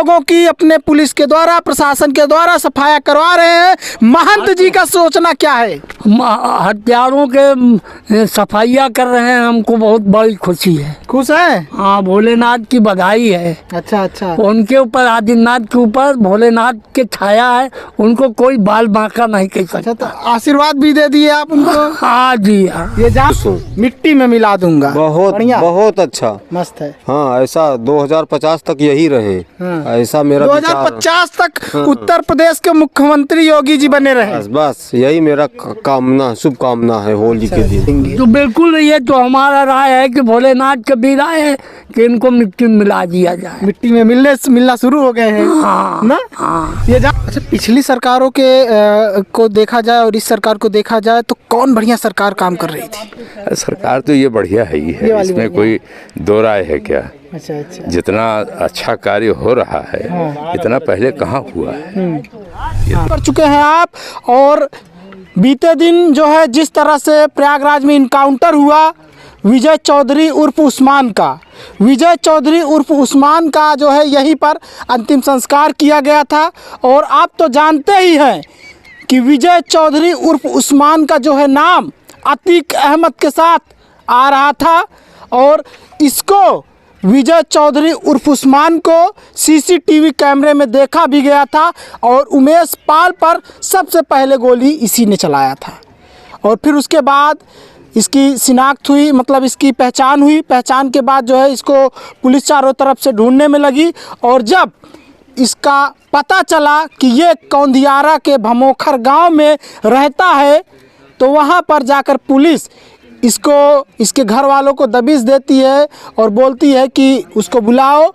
लोगों की अपने पुलिस के द्वारा, प्रशासन के द्वारा सफाया करवा रहे हैं। महंत जी का सोचना क्या है? हत्यारों के सफाइया कर रहे हैं, हमको बहुत बड़ी खुशी है। खुश है? हाँ, भोलेनाथ की बधाई है। अच्छा अच्छा। उनके ऊपर, आदित्यनाथ के ऊपर भोलेनाथ के छाया है, उनको कोई बाल बांका नहीं कह सकता। अच्छा, तो आशीर्वाद भी दे दिए आप उनको? हाँ जी हाँ। ये जा मिट्टी में मिला दूंगा। बहुत बहुत अच्छा, मस्त है। हाँ, ऐसा 2050 तक यही रहे। हाँ। ऐसा मेरा 2050 तक उत्तर प्रदेश के मुख्यमंत्री योगी जी बने रहे। बस यही मेरा कामना, शुभकामना है होली के दिन। तो बिल्कुल ये तो हमारा राय है कि भोलेनाथ का भी राय है कि इनको मिट्टी में मिला दिया जाए। मिट्टी में मिलना शुरू हो गए हैं। हाँ ना? हाँ। ये अच्छा, पिछली सरकारों के को देखा जाए और इस सरकार को देखा जाए तो कौन बढ़िया सरकार काम कर रही थी? सरकार तो ये बढ़िया है ही है, इसमें कोई दो राय है क्या? अच्छा अच्छा। जितना अच्छा कार्य हो रहा है इतना पहले कहाँ हुआ है। कर चुके हैं आप। और बीते दिन जो है जिस तरह से प्रयागराज में इनकाउंटर हुआ विजय चौधरी उर्फ उस्मान का, विजय चौधरी उर्फ उस्मान का जो है यहीं पर अंतिम संस्कार किया गया था। और आप तो जानते ही हैं कि विजय चौधरी उर्फ उस्मान का जो है नाम अतीक अहमद के साथ आ रहा था। और इसको विजय चौधरी उर्फ उस्मान को सीसीटीवी कैमरे में देखा भी गया था। और उमेश पाल पर सबसे पहले गोली इसी ने चलाया था। और फिर उसके बाद इसकी शिनाख्त हुई, मतलब इसकी पहचान हुई। पहचान के बाद जो है इसको पुलिस चारों तरफ से ढूंढने में लगी। और जब इसका पता चला कि ये कौंधियारा के भमोखर गांव में रहता है तो वहां पर जाकर पुलिस इसको, इसके घर वालों को दबिश देती है और बोलती है कि उसको बुलाओ।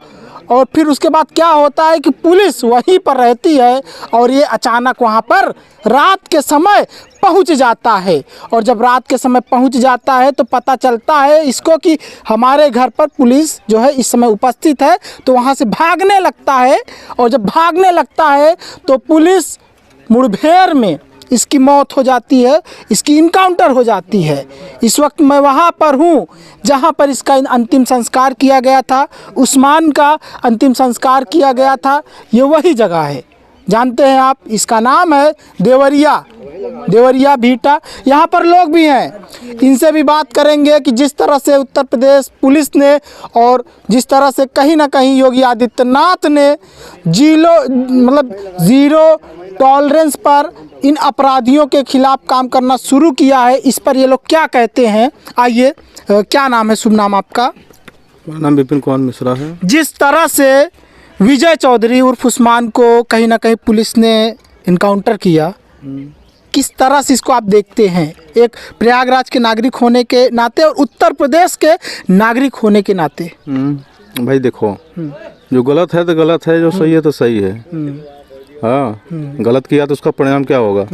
और फिर उसके बाद क्या होता है कि पुलिस वहीं पर रहती है और ये अचानक वहाँ पर रात के समय पहुँच जाता है। और जब रात के समय पहुँच जाता है तो पता चलता है इसको कि हमारे घर पर पुलिस जो है इस समय उपस्थित है। तो वहाँ से भागने लगता है। और जब भागने लगता है तो पुलिस मुठभेड़ में इसकी मौत हो जाती है, इसकी इनकाउंटर हो जाती है। इस वक्त मैं वहाँ पर हूँ जहाँ पर इसका अंतिम संस्कार किया गया था, उस्मान का अंतिम संस्कार किया गया था। ये वही जगह है, जानते हैं आप, इसका नाम है देवरिया भीटा। यहाँ पर लोग भी हैं, इनसे भी बात करेंगे कि जिस तरह से उत्तर प्रदेश पुलिस ने और जिस तरह से कहीं ना कहीं योगी आदित्यनाथ ने ज़ीरो टॉलरेंस पर इन अपराधियों के खिलाफ काम करना शुरू किया है, इस पर ये लोग क्या कहते हैं। आइए, क्या नाम है, शुभ नाम आपका? मेरा नाम विपिन कुमार मिश्रा है। जिस तरह से विजय चौधरी उर्फ उस्मान को कहीं ना कहीं पुलिस ने इनकाउंटर किया, किस तरह से इसको आप देखते हैं एक प्रयागराज के नागरिक होने के नाते और उत्तर प्रदेश के नागरिक होने के नाते? भाई देखो, जो गलत है तो गलत है, जो सही है तो सही है। हाँ, गलत किया तो उसका परिणाम क्या होगा?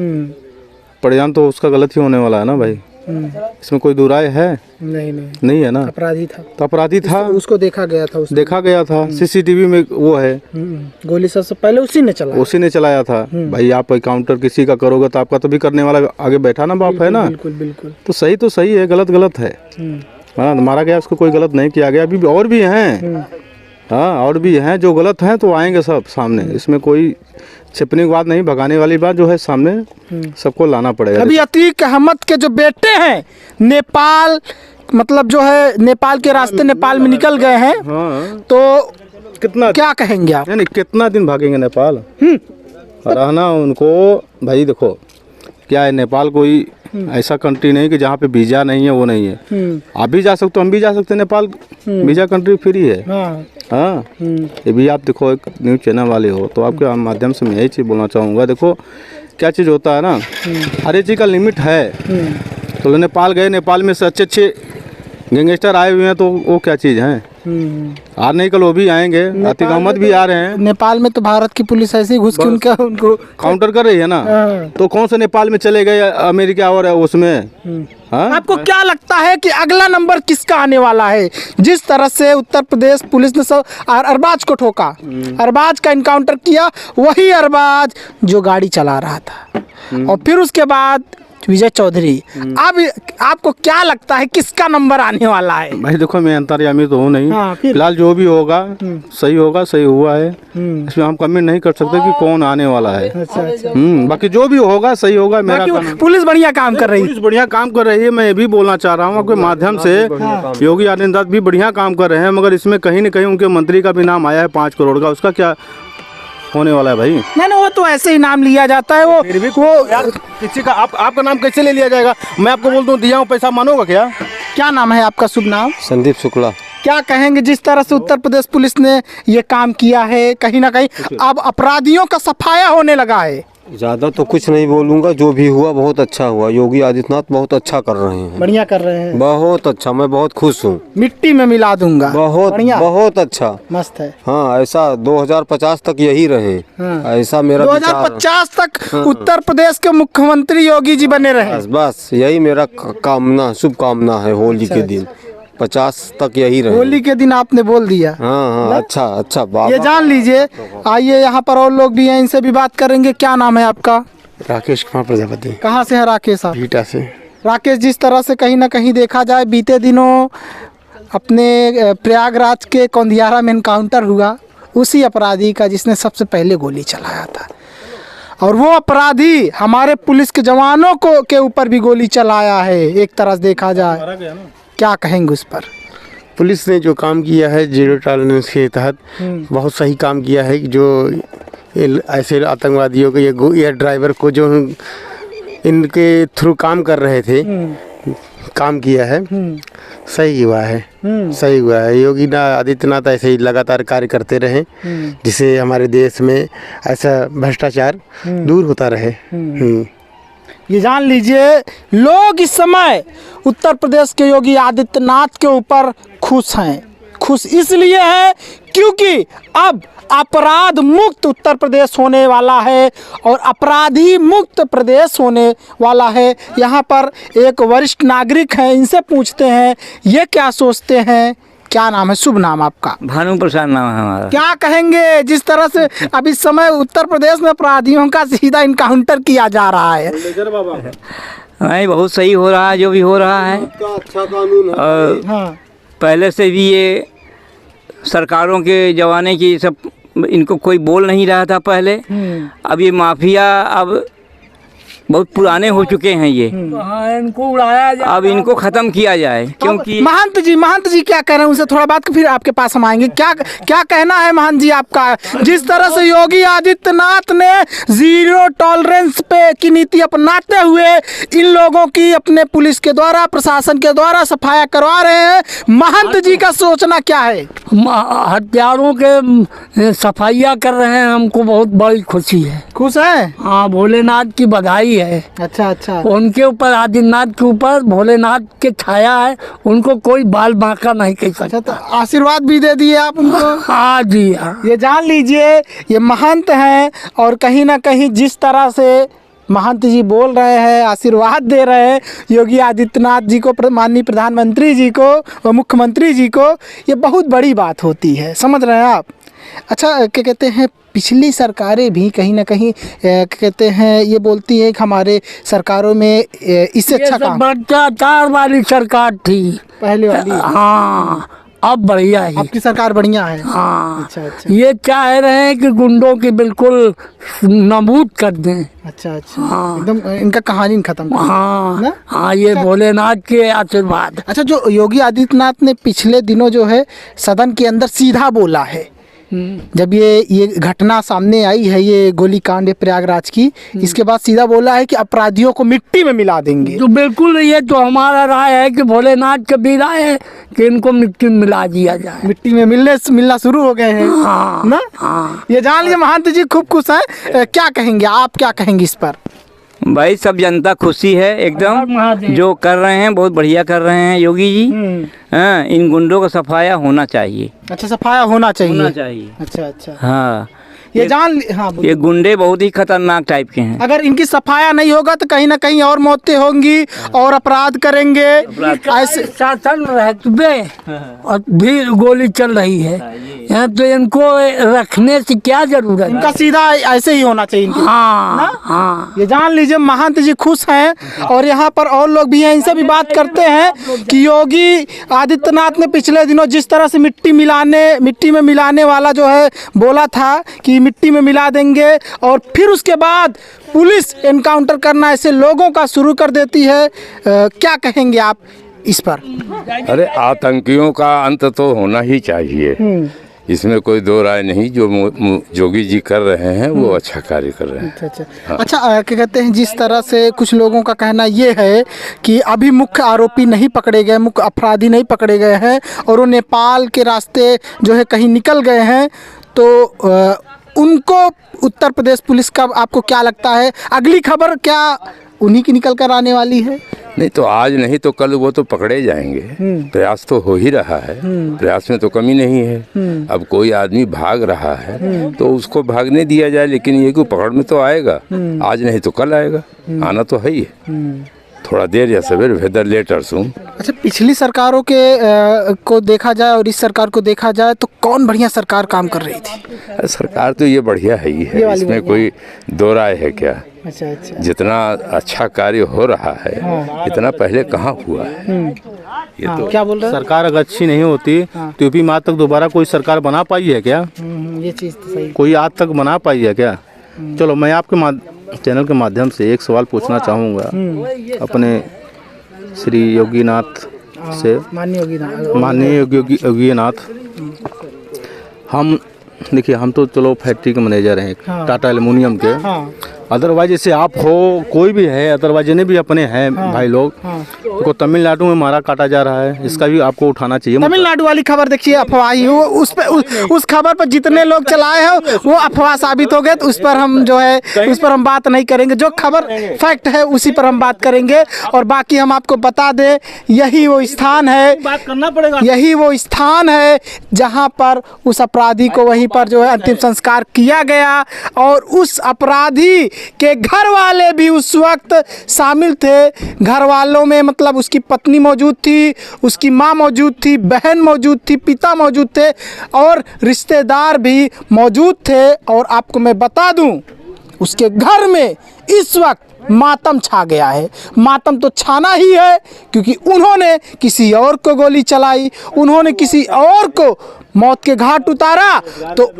परिणाम तो उसका गलत ही होने वाला है ना भाई। इसमें कोई दुराय है? नहीं है ना। अपराधी था तो अपराधी था, उसको देखा गया था, सीसीटीवी में वो है। गोली सबसे पहले उसी ने चलाया था। भाई आप काउंटर किसी का करोगे तो आपका तो भी करने वाला आगे बैठा ना बाप है ना। बिल्कुल। तो सही है, गलत है। हाँ, मारा गया, उसको कोई गलत नहीं किया गया। अभी और भी हैं, हाँ, और भी हैं जो गलत हैं, तो आएंगे सब सामने। इसमें कोई छिपने की बात नहीं, भगाने वाली बात जो है सामने सबको लाना पड़ेगा। अभी अतीक अहमद के जो बेटे हैं नेपाल, मतलब जो है नेपाल के रास्ते नेपाल में निकल गए हैं। हाँ, तो कितना क्या कहेंगे आप? नहीं, कितना दिन भागेंगे नेपाल? रहना उनको। भाई देखो क्या है, नेपाल कोई ऐसा कंट्री नहीं कि जहाँ पे वीजा नहीं है, वो नहीं है। आप भी जा सकते हो, हम भी जा सकते हैं नेपाल। वीजा कंट्री फ्री है। हाँ, ये भी आप देखो, एक न्यूज़ चैनल वाले हो तो आपके माध्यम से मैं यही चीज़ बोलना चाहूँगा। देखो क्या चीज़ होता है ना, हर एक चीज़ का लिमिट है। तो नेपाल गए, नेपाल में से अच्छे गैंगस्टर आए हुए हैं, तो वो क्या चीज़ है? आज नहीं कल वो भी आएंगे। अतीक अहमद भी आ रहे हैं। नेपाल में तो भारत की पुलिस ऐसे ही घुस के उनको काउंटर कर रही है ना। तो कौन से नेपाल में चले गए अमेरिका और उसमें? हाँ? आपको क्या लगता है कि अगला नंबर किसका आने वाला है? जिस तरह से उत्तर प्रदेश पुलिस ने सब अरबाज को ठोका, अरबाज का इनकाउंटर किया, वही अरबाज जो गाड़ी चला रहा था। और फिर उसके बाद विजय चौधरी। अब आपको क्या लगता है किसका नंबर आने वाला है? भाई देखो, मैं अंतर्यामी तो हूँ नहीं। हाँ, फिर? फिलहाल जो भी होगा सही हुआ है। इसमें हम कमेंट नहीं कर सकते कि कौन आने वाला है। अच्छा अच्छा। बाकी जो भी होगा सही होगा। मेरा बाकी कहना- पुलिस बढ़िया काम कर रही है। पुलिस बढ़िया काम कर रही है। मैं ये भी बोलना चाह रहा हूँ आपके माध्यम से, योगी आदित्यनाथ भी बढ़िया काम कर रहे हैं, मगर इसमें कहीं न कहीं उनके मंत्री का भी नाम आया है 5 करोड़ का। उसका क्या होने वाला है भाई? नहीं, वो तो ऐसे ही नाम लिया जाता है। वो यार किसी का आपका नाम कैसे ले लिया जाएगा? मैं आपको बोल दूं दिया हूँ पैसा, मानोगा क्या? क्या नाम है आपका? शुभ नाम? संदीप शुक्ला। क्या कहेंगे जिस तरह से उत्तर प्रदेश पुलिस ने ये काम किया है, कहीं ना कहीं अब अपराधियों का सफाया होने लगा है? ज़्यादा तो कुछ नहीं बोलूँगा, जो भी हुआ बहुत अच्छा हुआ। योगी आदित्यनाथ बहुत अच्छा कर रहे हैं, बढ़िया कर रहे हैं। बहुत अच्छा। मैं बहुत खुश हूँ। मिट्टी में मिला दूंगा। बहुत बढ़िया, बहुत अच्छा। मस्त है। हाँ, ऐसा 2050 तक यही रहे। हाँ। ऐसा मेरा विचार। 2050 तक उत्तर प्रदेश के मुख्यमंत्री योगी जी बने रहे। बस यही मेरा कामना, शुभकामना है। होली के दिन 50 तक यही रहे। होली के दिन आपने बोल दिया। हाँ, अच्छा अच्छा। ये बाबा जान लीजिए। आइए, यहाँ पर और लोग भी हैं, इनसे भी बात करेंगे। क्या नाम है आपका? राकेश कुमार प्रजापति, कहाँ से है राकेश साहब? ईटा से। राकेश, जिस तरह से कहीं ना कहीं देखा जाए बीते दिनों अपने प्रयागराज के कौंधियारा में इनकाउंटर हुआ, उसी अपराधी का जिसने सबसे पहले गोली चलाया था, और वो अपराधी हमारे पुलिस के जवानों को के ऊपर भी गोली चलाया है। एक तरह से देखा जाए, क्या कहेंगे उस पर? पुलिस ने जो काम किया है जीरो टॉलरेंस के तहत बहुत सही काम किया है। कि जो ऐसे आतंकवादियों को ये ड्राइवर को जो इनके थ्रू काम कर रहे थे, काम किया है, सही हुआ है। सही हुआ है। योगी आदित्यनाथ ऐसे ही लगातार कार्य करते रहे, जिससे हमारे देश में ऐसा भ्रष्टाचार दूर होता रहे। ये जान लीजिए, लोग इस समय उत्तर प्रदेश के योगी आदित्यनाथ के ऊपर खुश हैं। खुश इसलिए हैं क्योंकि अब अपराध मुक्त उत्तर प्रदेश होने वाला है और अपराधी मुक्त प्रदेश होने वाला है। यहाँ पर एक वरिष्ठ नागरिक हैं, इनसे पूछते हैं ये क्या सोचते हैं। क्या नाम है? शुभ नाम आपका? भानु प्रसाद नाम है हमारा। क्या कहेंगे जिस तरह से अब इस समय उत्तर प्रदेश में अपराधियों का सीधा इनकाउंटर किया जा रहा है? नहीं, बहुत सही हो रहा है जो भी हो रहा है। अच्छा कानून है। और हाँ, पहले से भी ये सरकारों के जमाने की सब इनको कोई बोल नहीं रहा था पहले। अब ये माफिया अब बहुत पुराने हो चुके हैं ये। इनको उड़ाया जाए, अब इनको ख़त्म किया जाए, क्योंकि महंत जी क्या कह रहे हैं? उनसे थोड़ा बात, फिर आपके पास हम आएंगे। क्या कहना है महंत जी आपका? जिस तरह से योगी आदित्यनाथ ने जीरो टॉलरेंस पे की नीति अपनाते हुए इन लोगों की अपने पुलिस के द्वारा, प्रशासन के द्वारा सफाया करवा रहे हैं, महंत जी का सोचना क्या है? हत्यारों के सफाइया कर रहे हैं, हमको बहुत बड़ी खुशी है। खुश है? हाँ, भोलेनाथ की बधाई है। अच्छा अच्छा। उनके ऊपर, आदित्यनाथ के ऊपर भोलेनाथ के छाया है, उनको कोई बाल बांका नहीं कह सकता। अच्छा, तो आशीर्वाद भी दे दिए आप उनको? हाँ जी हाँ। ये जान लीजिए, ये महंत हैं और कहीं ना कहीं जिस तरह से महंत जी बोल रहे हैं, आशीर्वाद दे रहे हैं योगी आदित्यनाथ जी को, माननीय प्रधानमंत्री जी को और मुख्यमंत्री जी को, ये बहुत बड़ी बात होती है। समझ रहे हैं आप? अच्छा, क्या कहते हैं, पिछली सरकारें भी कहीं ना कहीं कहते हैं, ये बोलती है कि हमारे सरकारों में इससे अच्छा काम। भ्रष्टाचार वाली सरकार थी पहले वाली। हाँ, अब बढ़िया है। आपकी सरकार बढ़िया है। हाँ, अच्छा अच्छा। ये चाह रहे हैं कि गुंडों की बिल्कुल नाबूद कर दें। अच्छा अच्छा, एकदम इनका कहानी खत्म कर दें। हाँ ना? हाँ, ये भोलेनाथ के आशीर्वाद। अच्छा, जो योगी आदित्यनाथ ने पिछले दिनों जो है सदन के अंदर सीधा बोला है, जब ये घटना सामने आई है, ये गोलीकांड प्रयागराज की, इसके बाद सीधा बोला है कि अपराधियों को मिट्टी में मिला देंगे। तो बिल्कुल, ये तो हमारा राय है कि भोलेनाथ का भी राय है कि इनको मिट्टी में मिला दिया जाए। मिट्टी में मिलना शुरू हो गए हैं। हाँ ना? हाँ। ये जान लीजिए, महंत जी खूब खुश हैं। क्या कहेंगे आप? क्या कहेंगे इस पर? भाई, सब जनता खुशी है एकदम, जो कर रहे हैं बहुत बढ़िया कर रहे हैं योगी जी। हाँ, इन गुंडों का सफाया होना चाहिए। अच्छा, सफाया होना चाहिए। होना चाहिए। अच्छा अच्छा। हाँ, ये जान हाँ बोलिए। ये गुंडे बहुत ही खतरनाक टाइप के हैं। अगर इनकी सफाया नहीं होगा तो कहीं ना कहीं और मौतें होंगी और अपराध करेंगे ऐसे। शासन रहते और भी गोली चल रही है यहाँ, तो इनको रखने से क्या जरूरत इनका है? सीधा ऐसे ही होना चाहिए इनकी। हाँ हाँ। ये जान लीजिए महंत जी खुश हैं और यहाँ पर और लोग भी हैं, इनसे भी बात करते हैं कि योगी आदित्यनाथ ने पिछले दिनों जिस तरह से मिट्टी में मिलाने वाला जो है बोला था कि मिट्टी में मिला देंगे और फिर उसके बाद पुलिस एनकाउंटर करना ऐसे लोगों का शुरू कर देती है। क्या कहेंगे आप इस पर? अरे आतंकियों का अंत तो होना ही चाहिए, इसमें कोई दो राय नहीं। जो जोगी जी कर रहे हैं वो अच्छा कार्य कर रहे हैं। अच्छा क्या कहते हैं, जिस तरह से कुछ लोगों का कहना ये है कि अभी मुख्य आरोपी नहीं पकड़े गए, मुख्य अपराधी नहीं पकड़े गए हैं और वो नेपाल के रास्ते जो है कहीं निकल गए हैं, तो उनको उत्तर प्रदेश पुलिस का आपको क्या लगता है अगली खबर क्या उन्हीं की निकल कर आने वाली है? नहीं तो आज नहीं तो कल वो तो पकड़े जाएंगे। प्रयास तो हो ही रहा है, प्रयास में तो कमी नहीं है। अब कोई आदमी भाग रहा है तो उसको भागने दिया जाए, लेकिन ये कि पकड़ में तो आएगा, आज नहीं तो कल आएगा, आना तो है ही है। थोड़ा देर या सवेर, वेदर लेटर सून। अच्छा, पिछली सरकारों के को देखा जाए और इस सरकार को देखा जाए तो कौन बढ़िया सरकार काम कर रही थी? सरकार तो ये बढ़िया है ही है, इसमें कोई दो राय है क्या? अच्छा अच्छा। जितना अच्छा कार्य हो रहा है इतना पहले कहाँ हुआ है। ये तो क्या बोल रहे हैं? सरकार अगर अच्छी नहीं होती तो यूपी में आज तक दोबारा कोई सरकार बना पाई है क्या? ये चीज़ तो सही। कोई आज तक बना पाई है क्या? चलो मैं आपके चैनल के माध्यम से एक सवाल पूछना चाहूँगा अपने श्री योगीनाथ से। माननीय योगीनाथ, हम देखिए, हम तो चलो फैक्ट्री के मैनेजर हैं टाटा एल्युमिनियम के। अदरवाइज जैसे आप हो, कोई भी है, अदरवाइज जिन्हें भी अपने हैं भाई लोग, को तमिलनाडु में मारा काटा जा रहा है, इसका भी आपको उठाना चाहिए। तमिलनाडु वाली खबर देखिए अफवाह ही, वो उस खबर पर जितने लोग चलाए हैं वो अफवाह साबित हो गए, तो उस पर हम जो है उस पर हम बात नहीं करेंगे। जो खबर फैक्ट है उसी पर हम बात करेंगे। और बाकी हम आपको बता दें, यही वो स्थान है, बात करना पड़ेगा। यही वो स्थान है जहां पर उस अपराधी को वहीं पर जो है अंतिम संस्कार किया गया और उस अपराधी के घर वाले भी उस वक्त शामिल थे। घर वालों में मतलब उसकी पत्नी मौजूद थी, उसकी माँ मौजूद थी, बहन मौजूद थी, पिता मौजूद थे और रिश्तेदार भी मौजूद थे। और आपको मैं बता दूं, उसके घर में इस वक्त मातम छा गया है। मातम तो छाना ही है क्योंकि उन्होंने किसी और को गोली चलाई, उन्होंने किसी और को मौत के घाट उतारा, तो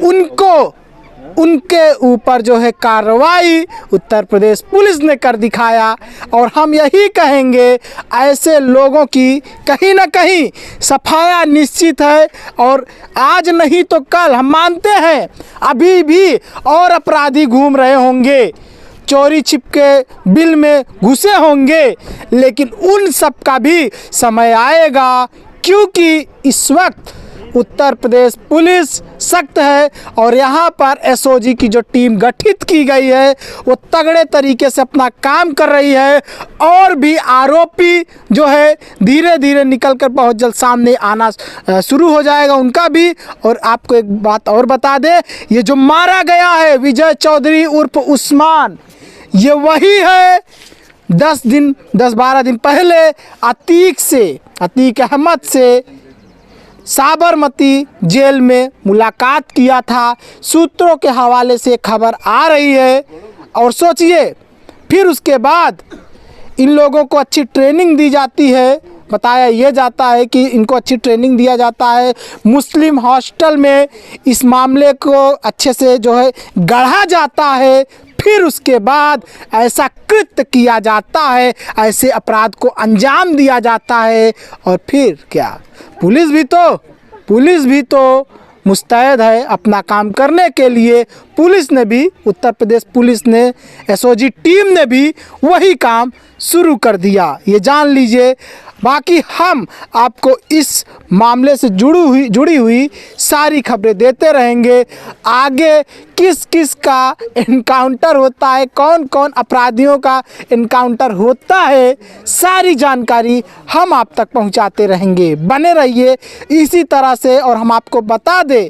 उनके ऊपर जो है कार्रवाई उत्तर प्रदेश पुलिस ने कर दिखाया। और हम यही कहेंगे, ऐसे लोगों की कहीं ना कहीं सफाया निश्चित है और आज नहीं तो कल हम मानते हैं अभी भी और अपराधी घूम रहे होंगे, चोरी छिपके बिल में घुसे होंगे, लेकिन उन सब का भी समय आएगा क्योंकि इस वक्त उत्तर प्रदेश पुलिस सख्त है और यहाँ पर एसओजी की जो टीम गठित की गई है वो तगड़े तरीके से अपना काम कर रही है। और भी आरोपी जो है धीरे धीरे निकल कर बहुत जल्द सामने आना शुरू हो जाएगा उनका भी। और आपको एक बात और बता दें, ये जो मारा गया है विजय चौधरी उर्फ उस्मान, ये वही है 10-12 दिन पहले अतीक अहमद से साबरमती जेल में मुलाकात किया था। सूत्रों के हवाले से खबर आ रही है। और सोचिए, फिर उसके बाद इन लोगों को अच्छी ट्रेनिंग दी जाती है। बताया ये जाता है कि इनको अच्छी ट्रेनिंग दिया जाता है, मुस्लिम हॉस्टल में इस मामले को अच्छे से जो है गढ़ा जाता है, फिर उसके बाद ऐसा कृत्य किया जाता है, ऐसे अपराध को अंजाम दिया जाता है। और फिर क्या, पुलिस भी तो मुस्तैद है अपना काम करने के लिए। पुलिस ने भी, उत्तर प्रदेश पुलिस ने, एसओजी टीम ने भी वही काम शुरू कर दिया, ये जान लीजिए। बाकी हम आपको इस मामले से जुड़ी हुई सारी खबरें देते रहेंगे। आगे किस किस का एनकाउंटर होता है, कौन कौन अपराधियों का एनकाउंटर होता है, सारी जानकारी हम आप तक पहुंचाते रहेंगे। बने रहिए इसी तरह से। और हम आपको बता दें,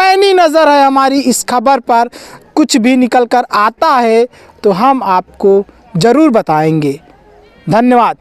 पैनी नज़र है हमारी इस खबर पर, कुछ भी निकल कर आता है तो हम आपको ज़रूर बताएंगे। धन्यवाद।